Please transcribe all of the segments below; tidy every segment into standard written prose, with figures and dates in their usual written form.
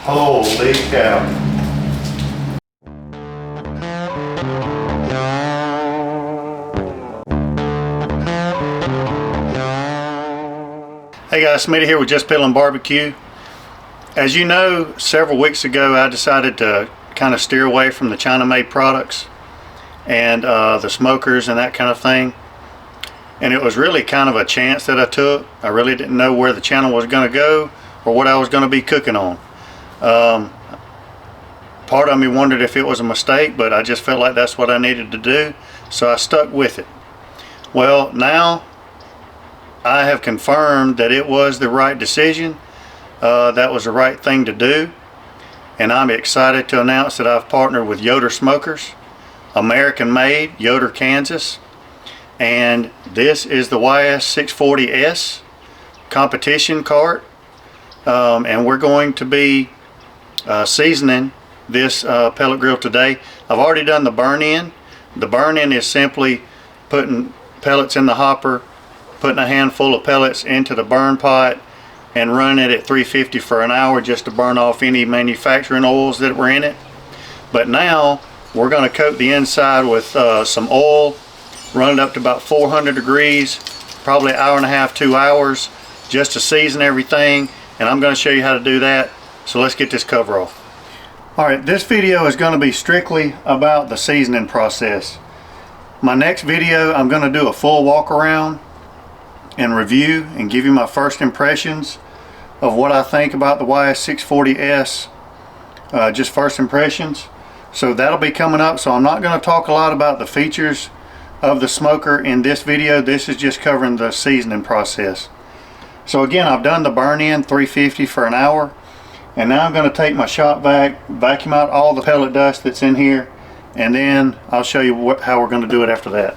Holy cow. Hey guys, Smitty here with Just Piddlin Barbecue. As you know, several weeks ago I decided to kind of steer away from the China-made products and the smokers and that kind of thing. And it was really kind of a chance that I took. I really didn't know where the channel was going to go or what I was going to be cooking on. Part of me wondered if it was a mistake, but I just felt like that's what I needed to do, so I stuck with it. Well, now I have confirmed that it was the right decision. That was the right thing to do, and I'm excited to announce that I've partnered with Yoder Smokers, American made, Yoder, Kansas, and this is the Ys640S competition cart, and we're going to be seasoning this pellet grill today. I've already done the burn-in. The burn-in is simply putting pellets in the hopper, putting a handful of pellets into the burn pot and running it at 350 for an hour just to burn off any manufacturing oils that were in it. But now we're going to coat the inside with some oil, run it up to about 400 degrees, probably an hour and a half, 2 hours, just to season everything, and I'm going to show you how to do that. So let's get this cover off. Alright, this video is going to be strictly about the seasoning process. My next video, I'm going to do a full walk around and review and give you my first impressions of what I think about the Ys640S, just first impressions. So that'll be coming up, so I'm not going to talk a lot about the features of the smoker in this video. This is just covering the seasoning process. So again, I've done the burn-in 350 for an hour, and now I'm going to take my shop vac, vacuum out all the pellet dust that's in here, and then I'll show you how we're going to do it after that.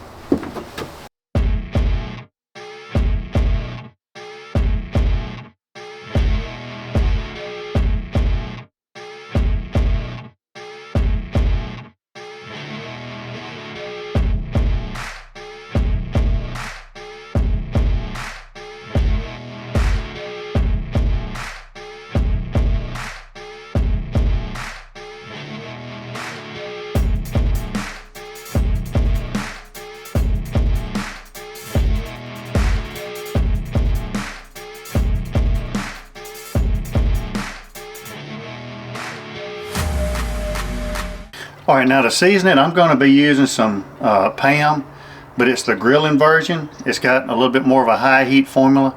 Alright, now to season it, I'm going to be using some Pam, but it's the grilling version. It's got a little bit more of a high heat formula,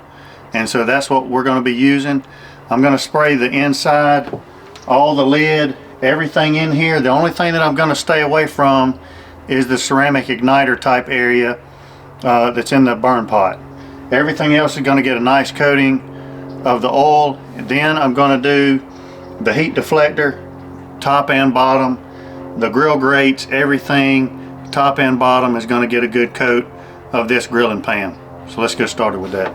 and so that's what we're going to be using. I'm going to spray the inside, all the lid, everything in here. The only thing that I'm going to stay away from is the ceramic igniter type area that's in the burn pot. Everything else is going to get a nice coating of the oil. And then I'm going to do the heat deflector, top and bottom. The grill grates, everything, top and bottom, is going to get a good coat of this grilling pan. So let's get started with that.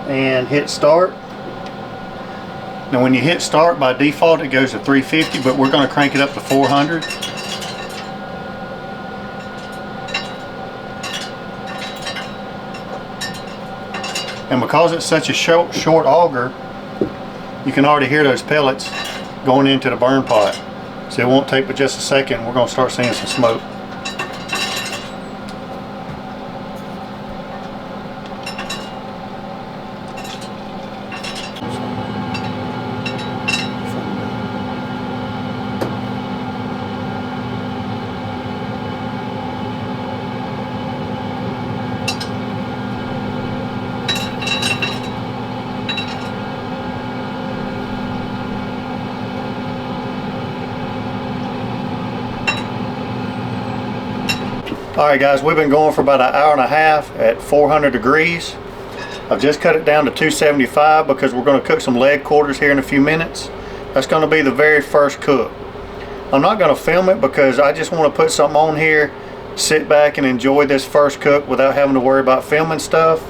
and hit start. Now when you hit start, by default it goes to 350, but we're going to crank it up to 400. And because it's such a short auger, you can already hear those pellets going into the burn pot. So it won't take but just a second. We're going to start seeing some smoke. Alright guys, we've been going for about an hour and a half at 400 degrees. I've just cut it down to 275 because we're going to cook some leg quarters here in a few minutes. That's going to be the very first cook. I'm not going to film it because I just want to put something on here, sit back and enjoy this first cook without having to worry about filming stuff.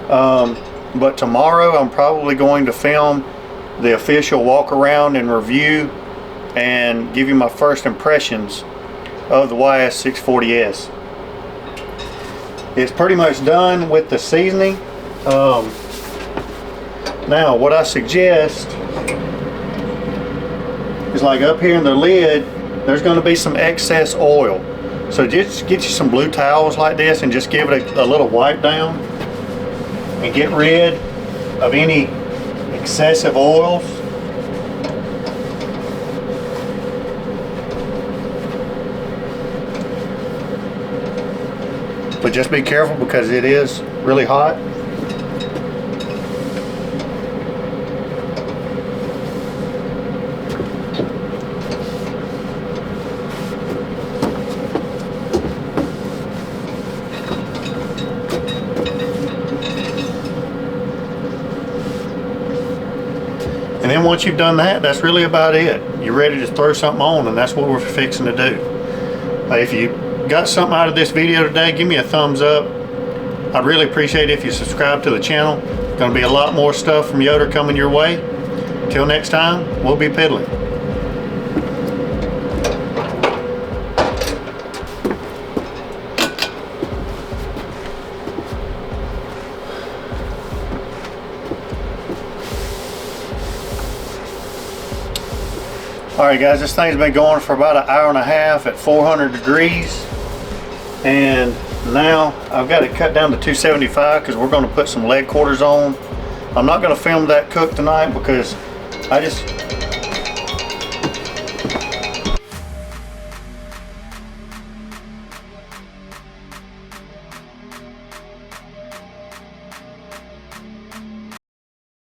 But tomorrow I'm probably going to film the official walk around and review and give you my first impressions of the Ys640S. It's pretty much done with the seasoning. Now what I suggest is, like up here in the lid, there's going to be some excess oil. So just get you some blue towels like this and just give it a little wipe down and get rid of any excessive oils. But just be careful because it is really hot. And then once you've done that, that's really about it. You're ready to throw something on, and that's what we're fixing to do. If you got something out of this video today, give me a thumbs up. I'd really appreciate it if you subscribe to the channel. Going to be a lot more stuff from Yoder coming your way. Till next time, we'll be piddling. Alright guys, this thing's been going for about an hour and a half at 400 degrees. And now I've got it cut down to 275 because we're going to put some leg quarters on. I'm not going to film that cook tonight because I just